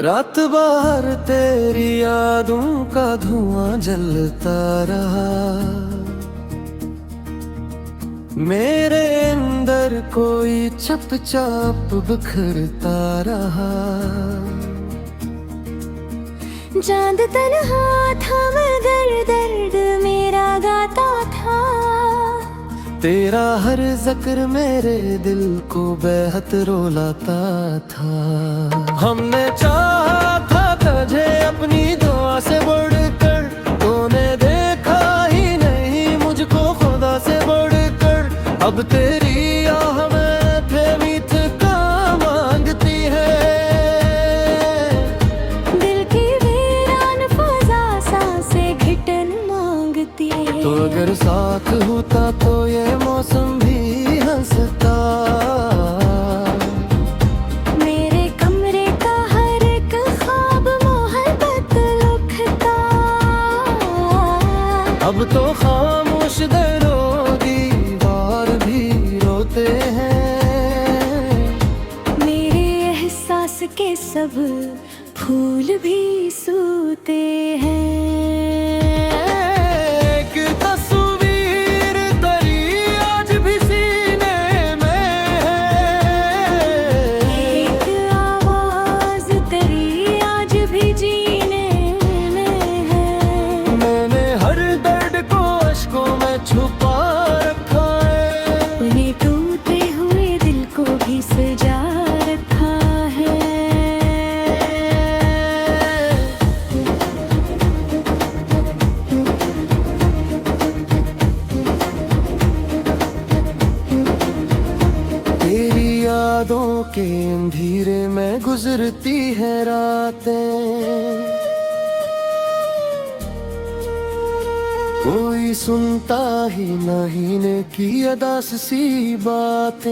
रात बाहर तेरी यादों का धुआं जलता रहा। मेरे अंदर कोई चुपचाप बिखरता रहा। चांद तन्हा था मगर दर्द मेरा गाता था। तेरा हर जिक्र मेरे दिल को बेहद रुलाता था। हमने चाहा था तुझे अपनी दुआ से बढ़कर, तूने देखा ही नहीं मुझको खुदा से बढ़कर। अब तेरी आह में प्रेमित का मांगती है। दिल की वीरान फजा सांसें घिटन मांगती है। तो अगर साथ होता तो ये मौसम भी हंसता। मेरे कमरे का हर एक ख्वाब मोहब्बत लुकता। अब तो खामोश दरों दीवार भी रोते हैं। मेरे एहसास के सब फूल भी सूते हैं। एक तस्वीर तेरी आज भी सीने में है। एक आवाज तेरी आज भी जीने में है। मैंने हर दर्द को अश्कों में छुपा रखा है। उन्हें टूटे हुए दिल को भी सजा रखा है। तेरी यादों के अंधेरे में गुजरती है रातें। कोई सुनता ही नहीं ने की अदास सी बातें।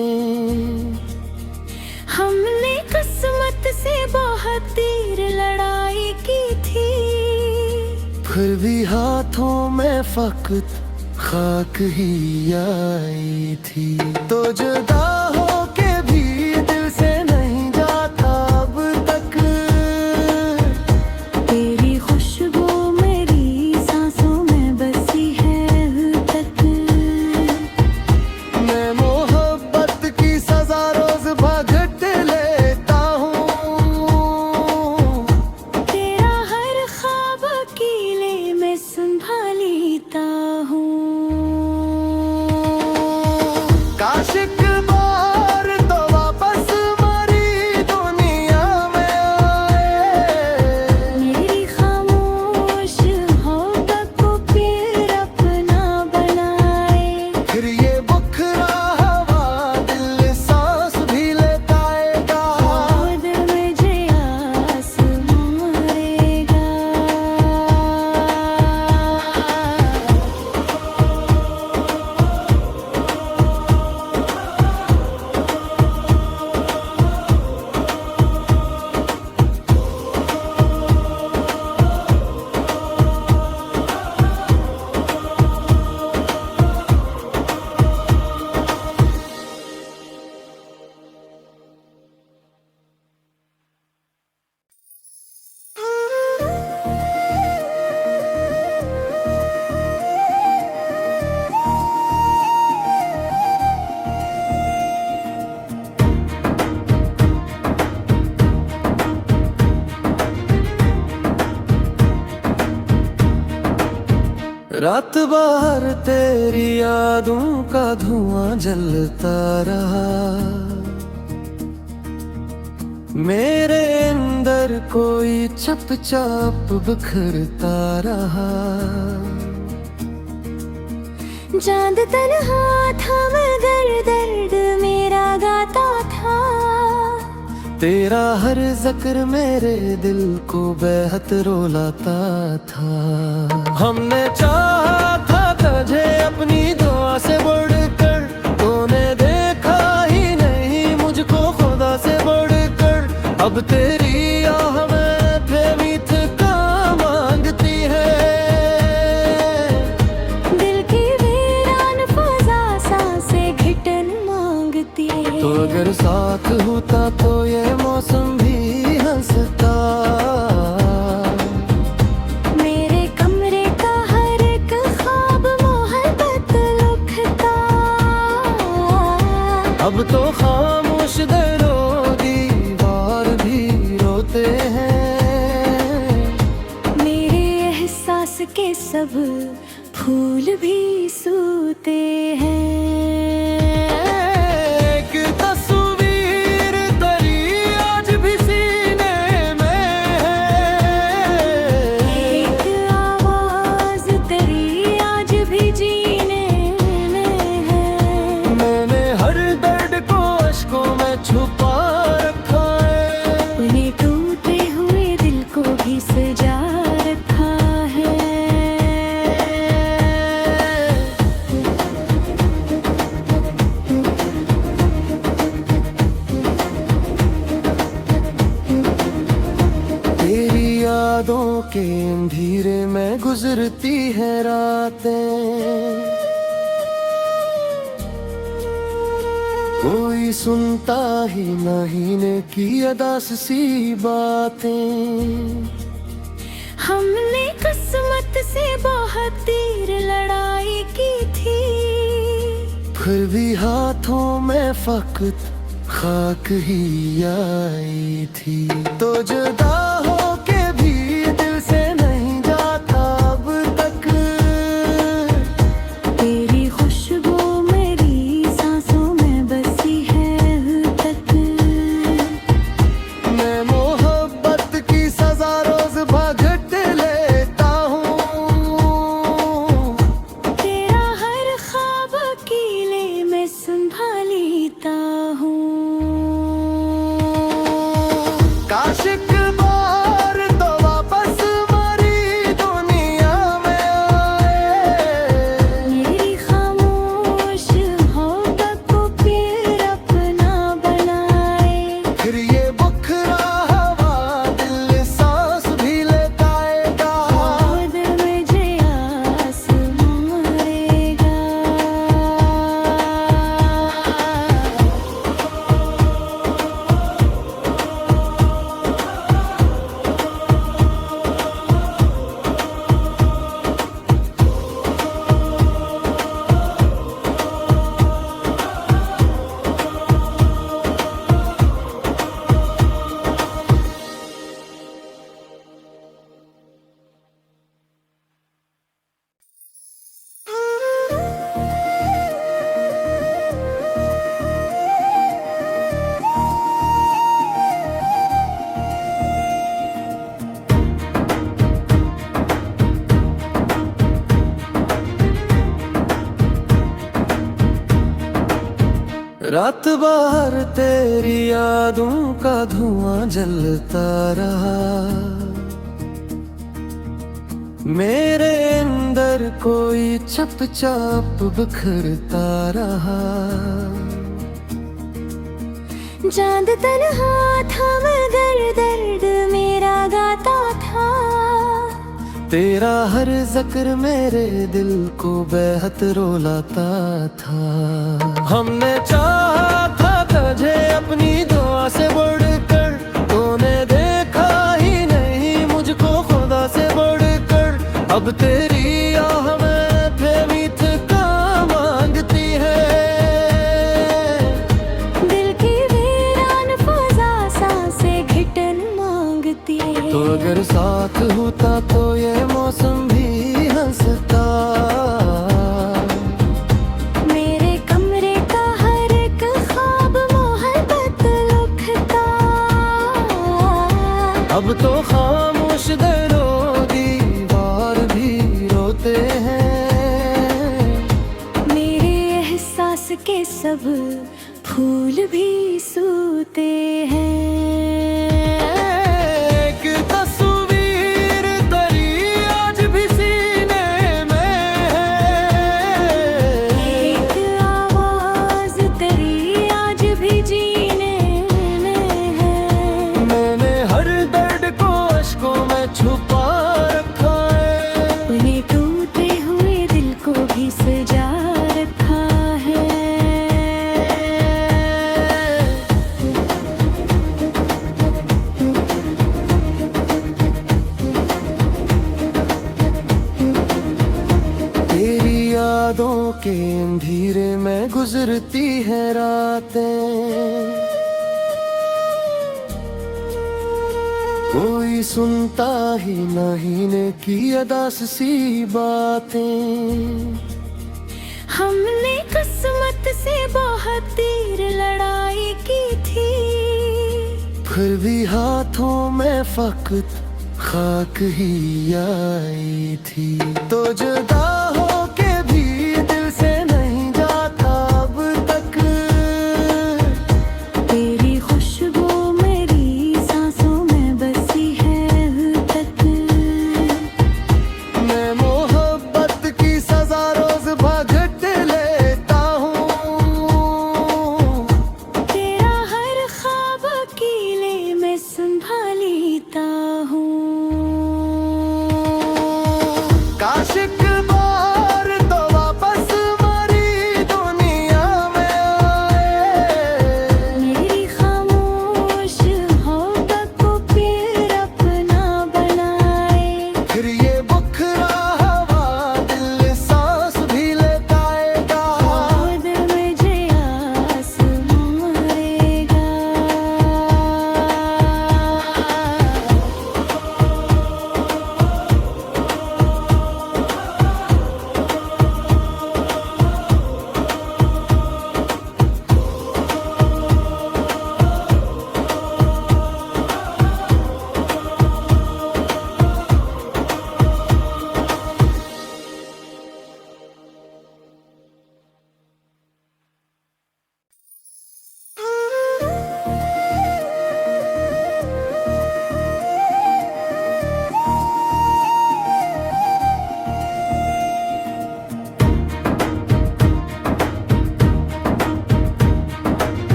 हमने किस्मत से बहुत तीर लड़ाई की थी। फिर भी हाथों में फकत खाक ही आई थी। तो जुदा हो के भी दिल से नहीं जाता अब तक। तेरी खुशबू मेरी सांसों में बसी है अब तक। मैं मोहब्बत की सजा रोज भगत लेता हूँ। तेरा हर ख्वाब अकेले में संभालता हूँ। काश एक बार तो वापस हमारी दुनिया में आए। मेरी खामोश मोहब्बत को फिर अपना बनाए। फिर ये बुखरा हवा दिल सांस भी लेताएगा। खुद मुझे आसमां मारेगा। रात बाहर तेरी यादों का धुआं जलता रहा। मेरे अंदर कोई चुपचाप बिखरता रहा। चांद तन्हा था मगर दर्द मेरा गाता था। तेरा हर जिक्र मेरे दिल को बेहद रुलाता था। हमने चाहा था तुझे अपनी दुआ से बढ़कर, तूने देखा ही नहीं मुझको खुदा से बढ़कर। अब तेरी आह में प्रेमित का मांगती है। दिल की वीरान फजा सांसें घिटन मांगती है। तो अगर साथ होता तो ये मौसम भी हंसता। अब तो खामोश दिलो दीवार भी रोते हैं। मेरे एहसास के सब फूल भी सूते हैं। एक तस्वीर तेरी आज भी सीने में है। एक आवाज तेरी आज भी जीने में है। मैंने हर दर्द को अश्कों में छुपा रखा है। उन्हें टूटे हुए दिल को भी सजा रखा है। तेरी यादों के अंधेरे में गुजरती है रातें। कोई सुनता ही नहीं ने की अदास सी बातें। हमने किस्मत से बहुत तीर लड़ाई की थी। फिर भी हाथों में फकत खाक ही आई थी। तो जुदा हो के भी दिल से नहीं जाता अब तक। तेरी खुशबू मेरी सांसों में बसी है अब तक। मैं मोहब्बत की सजा रोज भगत लेता हूँ। तेरा हर ख्वाब अकेले मैं संभालता हूँ। काश एक बार तो वापस हमारी दुनिया में आए। मेरी खामोश मोहब्बत को फिर अपना बनाए। फिर ये बुखरा हवा दिल सांस भी लेताएगा। खुद मुझे आसमां मारेगा। रात बाहर तेरी यादों का धुआं जलता रहा। मेरे अंदर कोई चुपचाप बिखरता रहा। चांद तन्हा था मगर दर्द मेरा गाता था। तेरा हर जिक्र मेरे दिल को बेहद रुलाता था। हमने चाहा था तुझे अपनी दुआ से बढ़कर। तूने देखा ही नहीं मुझको खुदा से बढ़कर। अब तेरी आह में प्रेमित का मांगती है। दिल की वीरान फजा सांसें घिटन मांगती है। तो अगर साथ होता तो ये मौसम भी हंसता। मेरे कमरे का हर एक ख्वाब मोहब्बत लुकता। अब तो खामोश दिलो दीवार भी रोते हैं। मेरे एहसास के सब फूल भी सूते हैं। एक तस्वीर तेरी आज भी सीने में है। एक आवाज तेरी आज भी जीने में है। मैंने हर दर्द को अश्कों में छुपा रखा है। उन्हें टूटे हुए दिल को भी सजा रखा है। तेरी यादों के अंधेरे में गुजरती है रात। रातें, कोई सुनता ही नहीं ने की अदास सी बातें। हमने किस्मत से बहुत तीर लड़ाई की थी, फिर भी हाथों में फकत खाक ही आई थी। तो जुदा हो के भी दिल से नहीं जाता अब तक, तेरी खुशबू मेरी सांसों में बसी है अब तक। मैं मोहब्बत की सजा रोज भगत लेता हूँ, तेरा हर ख्वाब अकेले मैं संभालता हूँ। काश एक बार तो वापस मरी दुनिया में आए, मेरी खामोश मोहब्बत को फिर अपना बनाए। फिर ये बुखरा हवा दिल सांस भी लेताएगा, खुद मुझे आसमां मारेगा।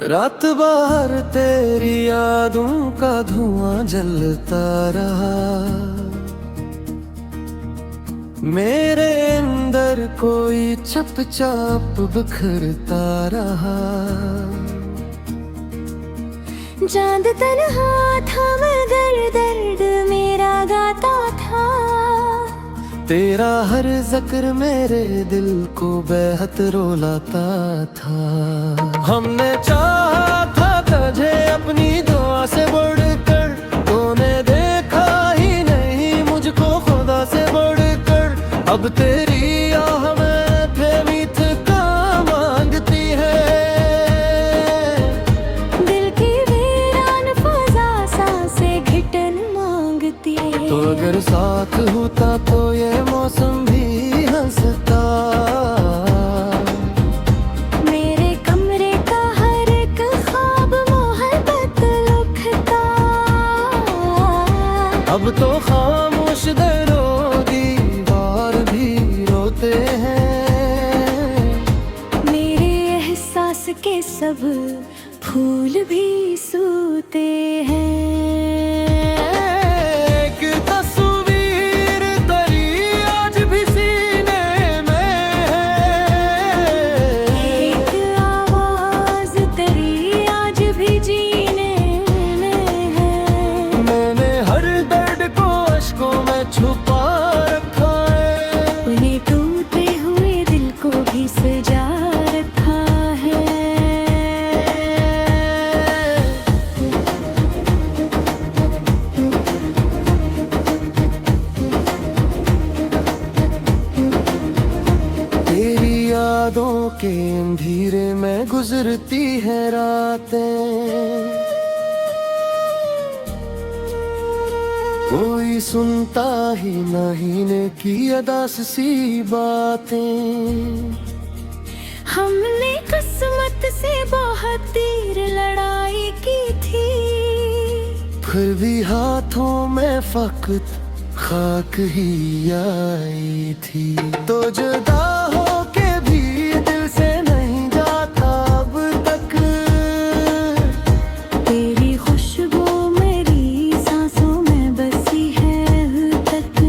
रात बाहर तेरी यादों का धुआं जलता रहा, मेरे अंदर कोई चुपचाप बिखरता रहा। चांद तन्हा था मगर दर्द मेरा गाता था, तेरा हर जिक्र मेरे दिल को बेहद रुलाता था। हमने चाहा था तुझे अपनी दुआ से बढ़कर, तूने देखा ही नहीं मुझको खुदा से बढ़कर। अब तेरी आह में प्रेमित का मांगती है, दिल की वीरान फजा सांसें घिटन मांगती है। तो अगर साथ होता तो ये मौसम भी हंसता, मेरे कमरे का हर एक ख्वाब मोहब्बत लिखता। अब तो खामोश दरो दीवार भी रोते हैं, मेरे एहसास के सब फूल भी सूते हैं। एक तस्वीर तेरी आज भी सीने में है, एक आवाज तेरी आज भी जीने में है। मैंने हर दर्द को अश्कों में छुपा रखा है, उन्हें टूटे हुए दिल को भी सजा रखा है। तेरी यादों के अंधेरे में गुजरती है रातें, कोई सुनता ही नहीं ने की अदास सी बातें। हमने किस्मत से बहुत तीर लड़ाई की थी, फिर भी हाथों में फकत खाक ही आई थी। तो जुदा हो के भी दिल से नहीं जाता अब तक, तेरी खुशबू मेरी सांसों में बसी है अब तक।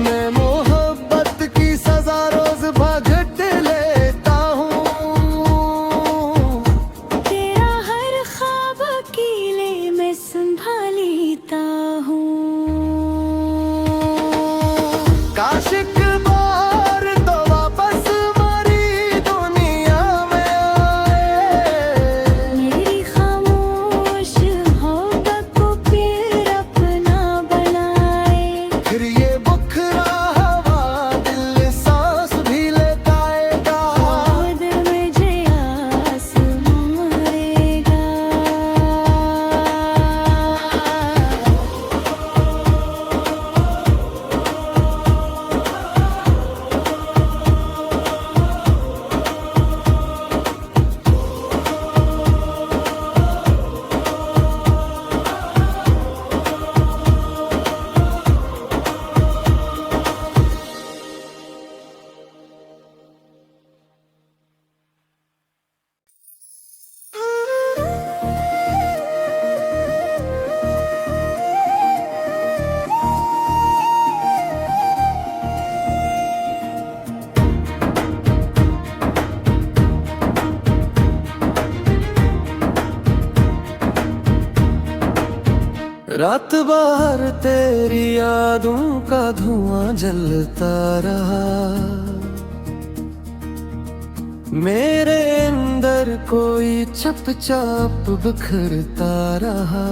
मैं मोहब्बत की सजा रोज भगत लेता हूँ, तेरा हर ख्वाब अकेले मैं संभालता हूँ। काश एक बार रात बाहर तेरी यादों का धुआं जलता रहा, मेरे अंदर कोई चुपचाप बिखरता रहा।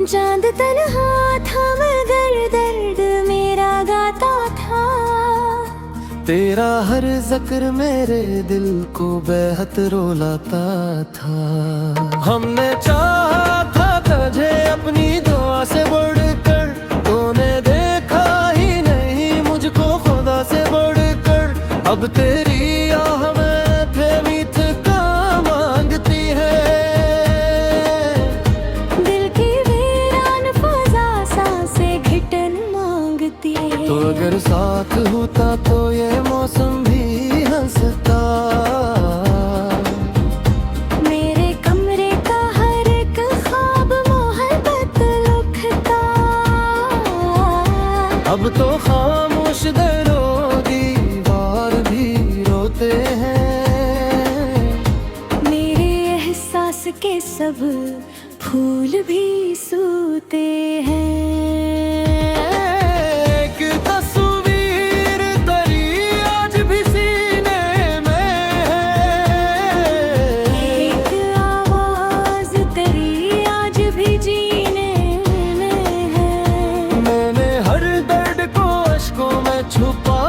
चांद तन्हा था मगर दर्द मेरा गाता था, तेरा हर जिक्र मेरे दिल को बेहद रुलाता था। हमने चाहा था तुझे अपनी दुआ से बढ़कर, तूने देखा ही नहीं मुझको खुदा से बढ़कर। अब तेरी आह में प्रेमित का मांगती है, दिल की वीरान फजा सांसें घिटन मांगती है। तो अगर साथ होता तो ये मौसम भी हंसता, मेरे कमरे का हर एक ख्वाब मोहब्बत लुकता। अब तो खामोश दरो दीवार भी रोते हैं, मेरे एहसास के सब फूल भी सूते हैं। एक तस्वीर तेरी आज भी सीने में है, एक आवाज तेरी आज भी जीने में है। मैंने हर दर्द को अश्कों में छुपा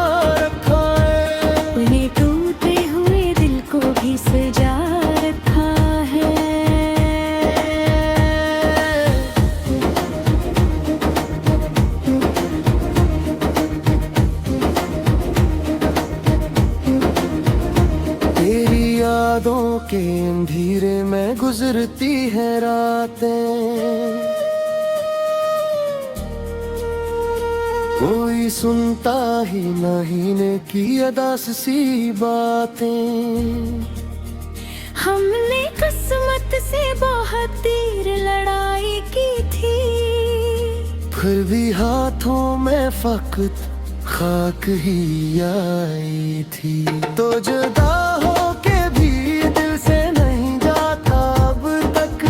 रखा है, अपने टूटे हुए दिल को भी सजा रखा है। तेरी यादों के अंधेरे में गुजरती है रातें, कोई सुनता ही नहीं ने की अदास सी बातें। हमने किस्मत से बहुत तीर लड़ाई की थी, फिर भी हाथों में फकत खाक ही आई थी। तो जुदा हो के भी दिल से नहीं जाता अब तक,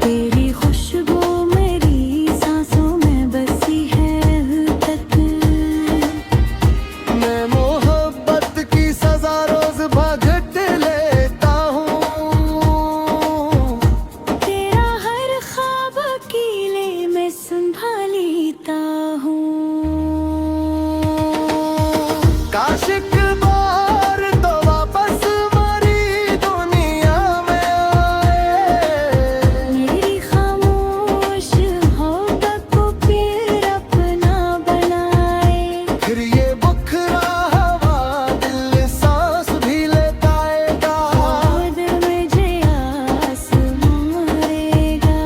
तेरी खुशबू मेरी सांसों में बसी है अब तक। मैं मोहब्बत की सजा रोज भगत लेता हूँ, तेरा हर ख्वाब अकेले मैं संभालता हूँ। काश एक बार तो वापस हमारी दुनिया में आए, मेरी खामोश मोहब्बत को फिर अपना बनाए। फिर ये बुखरा हवा दिल सांस भी लेताएगा, खुद मुझे आसमां मारेगा।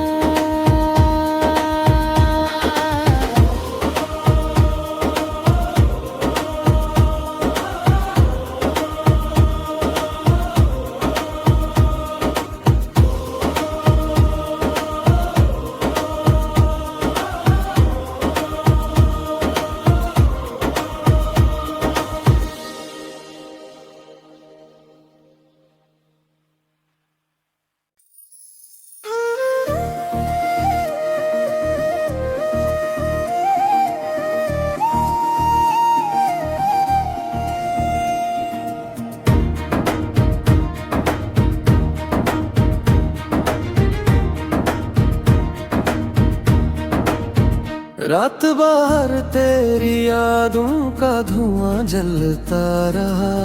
रात बाहर तेरी यादों का धुआं जलता रहा,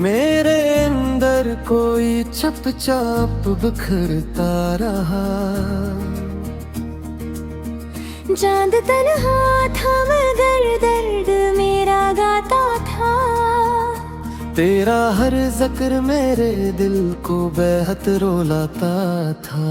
मेरे अंदर कोई चुपचाप बिखरता रहा। चांद तन्हा था मगर दर्द मेरा गाता था, तेरा हर जिक्र मेरे दिल को बेहद रुलाता था।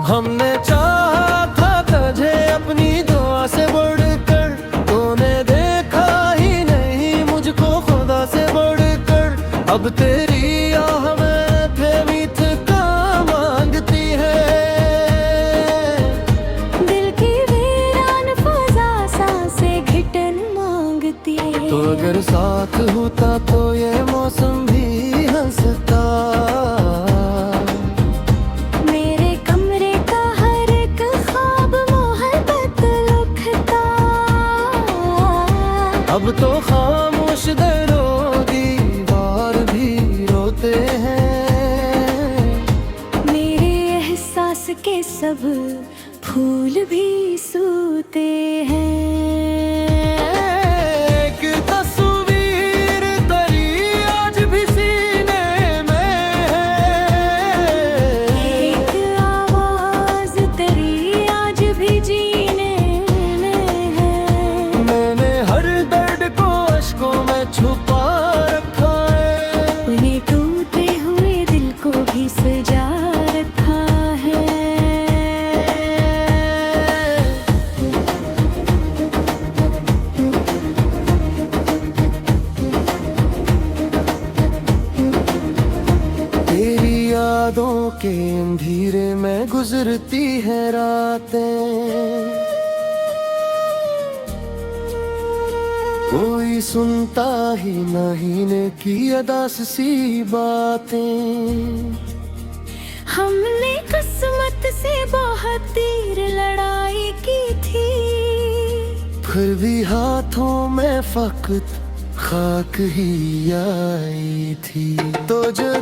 हमने चाहा था तुझे अपनी दुआ से बढ़कर, तूने देखा ही नहीं मुझको खुदा से बढ़कर। अब तेरी आह में प्रेमित का मांगती है, दिल की वीरान फजा सांसें घिटन मांगती है। तो अगर साथ होता तो ये मौसम भी हंसता। अब तो खामोश दरों दीवार भी रोते हैं। मेरे एहसास के सब फूल भी सूते हैं। एक तस्वीर तेरी आज भी सीने में है। एक आवाज तेरी आज भी जीने में है। मैंने हर दर्द को अश्कों में छुपा रखा है। अपने टूटे हुए दिल को भी सजा रखा है। तेरी यादों के अंधेरे में गुजरती है रातें। कोई सुनता ही नहीं ने की अदास सी बातें। हमने किस्मत से बहुत तीर लड़ाई की थी। फिर भी हाथों में फकत खाक ही आई थी। तो जो